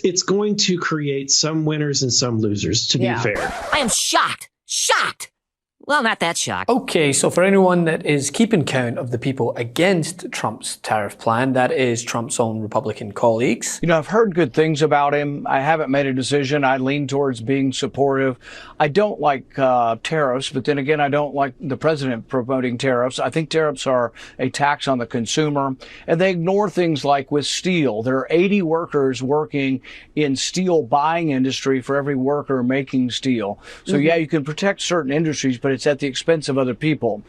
It's going to create some winners and some losers, to be fair. I am shocked. Shocked. Well, not that shocked. Okay, so for anyone that is keeping count of the people against Trump's tariff plan, that is Trump's own Republican colleagues. You know, I've heard good things about him. I haven't made a decision. I lean towards being supportive. I don't like tariffs, but then again, I don't like the president promoting tariffs. I think tariffs are a tax on the consumer, and they ignore things like with steel. There are 80 workers working in steel buying industry for every worker making steel. So yeah, you can protect certain industries, but it's at the expense of other people.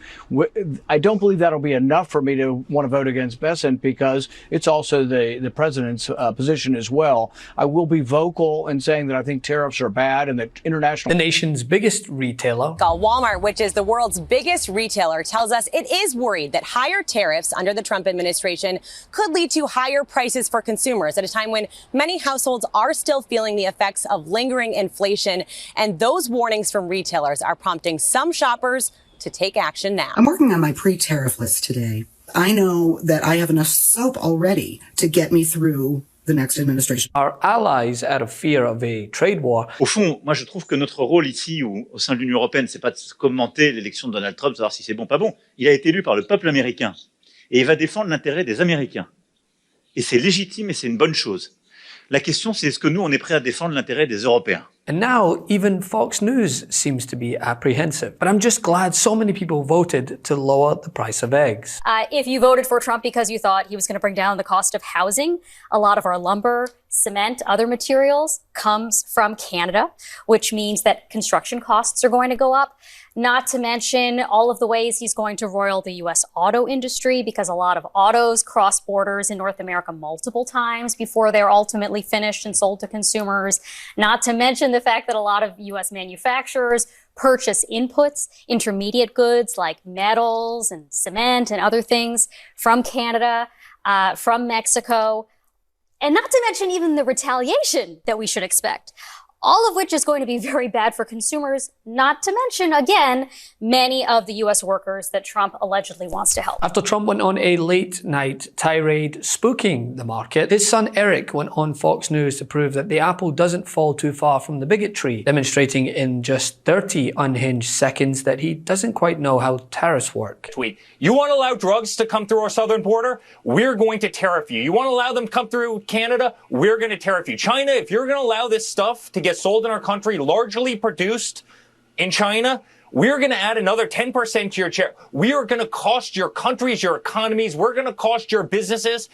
I don't believe that'll be enough for me to want to vote against Bessent, because it's also the president's position as well. I will be vocal in saying that I think tariffs are bad and that international... The nation's biggest retailer, Walmart, which is the world's biggest retailer, tells us it is worried that higher tariffs under the Trump administration could lead to higher prices for consumers at a time when many households are still feeling the effects of lingering inflation. And those warnings from retailers are prompting some shoppers to take action now. I'm working on my pre-tariff list today. I know that I have enough soap already to get me through the next administration. Our allies, out of fear of a trade war. Au fond, moi je trouve que notre rôle ici, au sein de l'Union européenne, c'est pas de commenter l'élection de Donald Trump, savoir si c'est bon ou pas bon. Il a été élu par le peuple américain et il va défendre l'intérêt des Américains. Et c'est légitime et c'est une bonne chose. La question, c'est est-ce que nous, on est prêt à défendre l'intérêt des Européens? And now even Fox News seems to be apprehensive. But I'm just glad so many people voted to lower the price of eggs. If you voted for Trump because you thought he was going to bring down the cost of housing, a lot of our lumber, cement, other materials comes from Canada, which means that construction costs are going to go up. Not to mention all of the ways he's going to roil the U.S. auto industry, because a lot of autos cross borders in North America multiple times before they're ultimately finished and sold to consumers. Not to mention the fact that a lot of U.S. manufacturers purchase inputs, intermediate goods like metals and cement and other things from Canada, from Mexico, and not to mention even the retaliation that we should expect. All of which is going to be very bad for consumers, not to mention, again, many of the U.S. workers that Trump allegedly wants to help. After Trump went on a late-night tirade spooking the market, his son Eric went on Fox News to prove that the apple doesn't fall too far from the bigotry, demonstrating in just 30 unhinged seconds that he doesn't quite know how tariffs work. Tweet, you want to allow drugs to come through our southern border? We're going to tariff you. You want to allow them to come through Canada? We're going to tariff you. China, if you're going to allow this stuff to get sold in our country, largely produced in China, we're going to add another 10% to your share. We are going to cost your countries, your economies, we're going to cost your businesses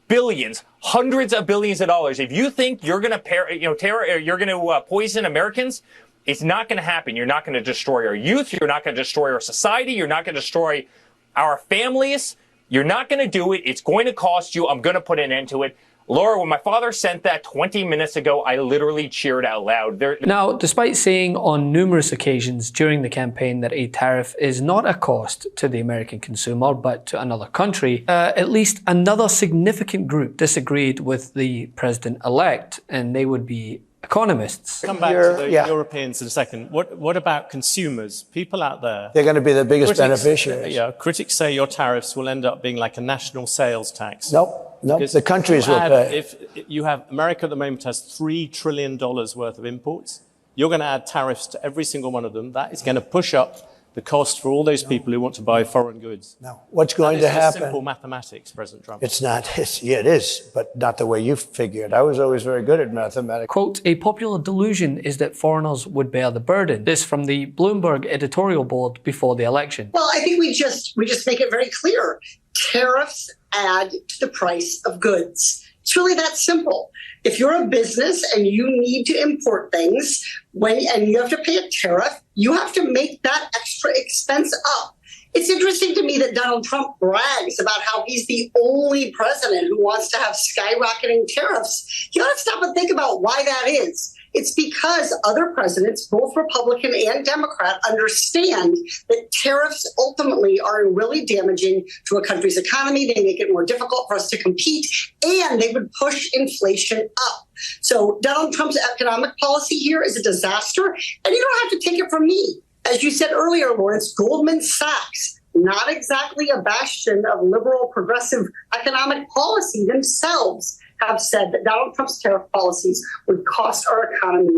billions, hundreds of billions of dollars. If you think you're going to poison Americans, it's not going to happen. You're not going to destroy our youth. You're not going to destroy our society. You're not going to destroy our families. You're not going to do it. It's going to cost you. I'm going to put an end to it. Laura, when my father sent that 20 minutes ago, I literally cheered out loud. Now, despite saying on numerous occasions during the campaign that a tariff is not a cost to the American consumer, but to another country, at least another significant group disagreed with the president-elect, and they would be economists. Come back to the Europeans in a second. What about consumers? People out there? They're going to be the biggest beneficiaries. Yeah, critics say your tariffs will end up being like a national sales tax. Nope. The countries will pay. If you have America at the moment has $3 trillion worth of imports, you're going to add tariffs to every single one of them. That is going to push up the cost for all those people who want to buy foreign goods. No. What's going to happen? Simple mathematics, President Trump. It's not. It is, but not the way you figured. I was always very good at mathematics. Quote, a popular delusion is that foreigners would bear the burden. This from the Bloomberg editorial board before the election. Well, I think we just make it very clear. Tariffs add to the price of goods. It's really that simple. If you're a business and you need to import things and you have to pay a tariff, you have to make that extra expense up. It's interesting to me that Donald Trump brags about how he's the only president who wants to have skyrocketing tariffs. You ought to stop and think about why that is. It's because other presidents, both Republican and Democrat, understand that tariffs ultimately are really damaging to a country's economy. They make it more difficult for us to compete, and they would push inflation up. So Donald Trump's economic policy here is a disaster, and you don't have to take it from me. As you said earlier, Lawrence, Goldman Sachs, not exactly a bastion of liberal progressive economic policy themselves, have said that Donald Trump's tariff policies would cost our economy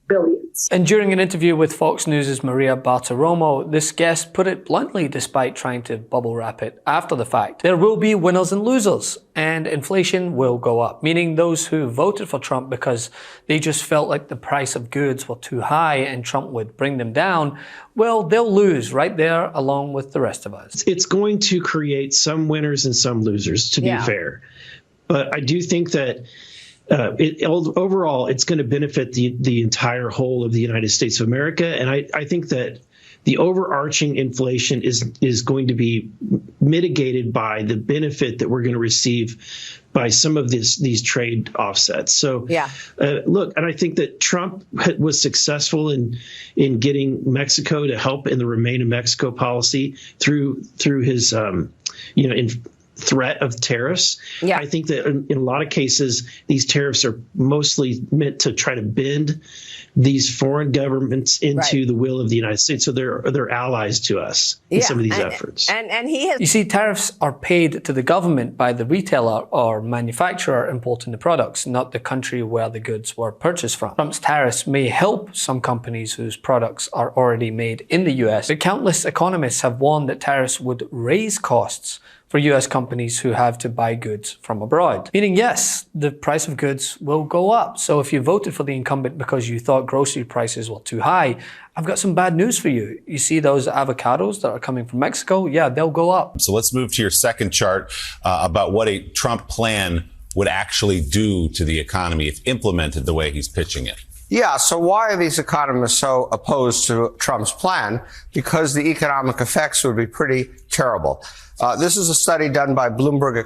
billions. And during an interview with Fox News' Maria Bartiromo, this guest put it bluntly, despite trying to bubble wrap it after the fact. There will be winners and losers, and inflation will go up, meaning those who voted for Trump because they just felt like the price of goods were too high and Trump would bring them down, well, they'll lose right there along with the rest of us. It's going to create some winners and some losers, to be fair. But I do think that overall, it's going to benefit the entire whole of the United States of America. And I think that the overarching inflation is going to be mitigated by the benefit that we're going to receive by some of these trade offsets. So, look, and I think that Trump was successful in getting Mexico to help in the Remain in Mexico policy through his, threat of tariffs. I think that in a lot of cases, these tariffs are mostly meant to try to bend these foreign governments into the will of the United States. So they're allies to us in some of these efforts. And he has. You see, tariffs are paid to the government by the retailer or manufacturer importing the products, not the country where the goods were purchased from. Trump's tariffs may help some companies whose products are already made in the US, but countless economists have warned that tariffs would raise costs for US companies who have to buy goods from abroad. Meaning, yes, the price of goods will go up. So if you voted for the incumbent because you thought grocery prices were too high, I've got some bad news for you. You see those avocados that are coming from Mexico? Yeah, they'll go up. So let's move to your second chart about what a Trump plan would actually do to the economy if implemented the way he's pitching it. Yeah, so why are these economists so opposed to Trump's plan? Because the economic effects would be pretty terrible. This is a study done by Bloomberg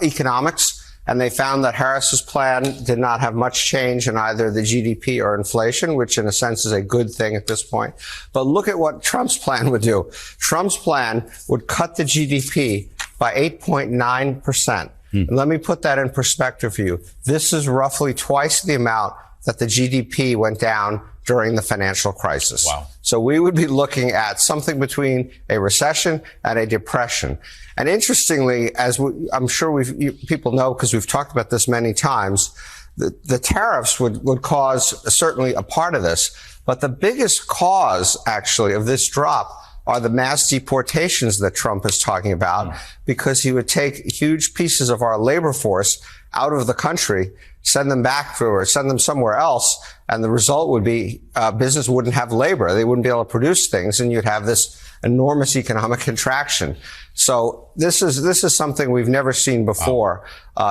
Economics, and they found that Harris's plan did not have much change in either the GDP or inflation, which in a sense is a good thing at this point. But look at what Trump's plan would do. Trump's plan would cut the GDP by 8.9%. And let me put that in perspective for you. This is roughly twice the amount that the GDP went down during the financial crisis. Wow. So we would be looking at something between a recession and a depression. And interestingly, as I'm sure people know because we've talked about this many times, the tariffs would cause certainly a part of this. But the biggest cause, actually, of this drop are the mass deportations that Trump is talking about, because he would take huge pieces of our labor force out of the country, send them back or send them somewhere else. And the result would be business wouldn't have labor. They wouldn't be able to produce things, and you'd have this enormous economic contraction. So this is something we've never seen before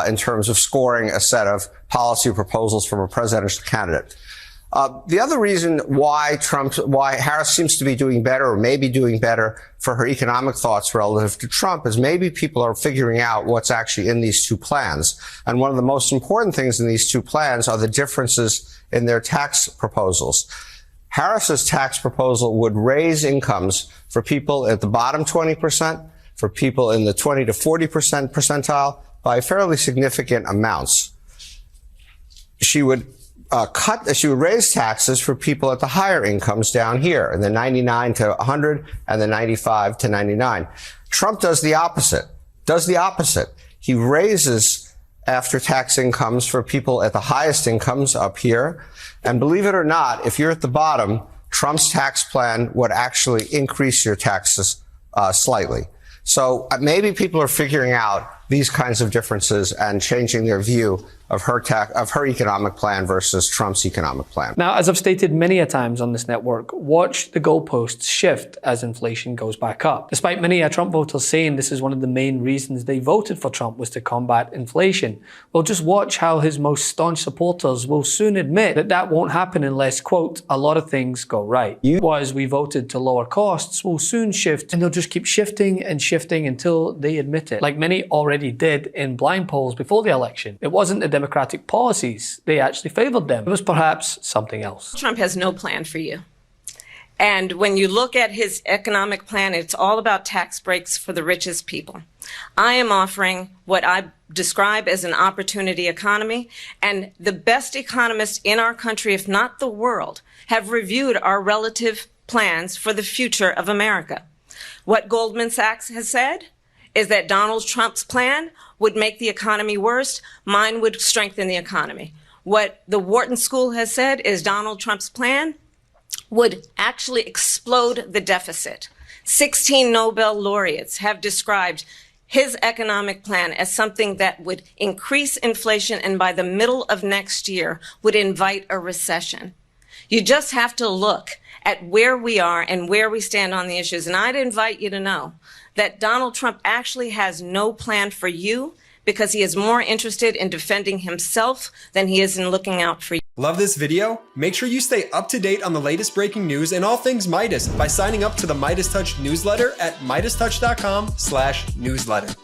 in terms of scoring a set of policy proposals from a presidential candidate. The other reason why Harris seems to be doing better or maybe doing better for her economic thoughts relative to Trump is maybe people are figuring out what's actually in these two plans. And one of the most important things in these two plans are the differences in their tax proposals. Harris's tax proposal would raise incomes for people at the bottom 20%, for people in the 20 to 40% percentile by fairly significant amounts. She would raise taxes for people at the higher incomes down here in the 99 to 100 and the 95 to 99. Trump does the opposite. He raises after-tax incomes for people at the highest incomes up here. And believe it or not, if you're at the bottom, Trump's tax plan would actually increase your taxes slightly. So maybe people are figuring out these kinds of differences and changing their view of her economic plan versus Trump's economic plan. Now, as I've stated many a times on this network, watch the goalposts shift as inflation goes back up. Despite many Trump voters saying this is one of the main reasons they voted for Trump was to combat inflation, well, just watch how his most staunch supporters will soon admit that that won't happen unless, quote, a lot of things go right. As we voted to lower costs will soon shift, and they'll just keep shifting and shifting until they admit it, like many already did in blind polls before the election. It wasn't the Democratic policies. They actually favored them. It was perhaps something else. Trump has no plan for you. And when you look at his economic plan, it's all about tax breaks for the richest people. I am offering what I describe as an opportunity economy, and the best economists in our country, if not the world, have reviewed our relative plans for the future of America. What Goldman Sachs has said is that Donald Trump's plan would make the economy worse. Mine would strengthen the economy. What the Wharton School has said is Donald Trump's plan would actually explode the deficit. 16 Nobel laureates have described his economic plan as something that would increase inflation and by the middle of next year would invite a recession. You just have to look at where we are and where we stand on the issues. And I'd invite you to know that Donald Trump actually has no plan for you because he is more interested in defending himself than he is in looking out for you. Love this video? Make sure you stay up to date on the latest breaking news and all things Midas by signing up to the MeidasTouch newsletter at MeidasTouch.com/newsletter.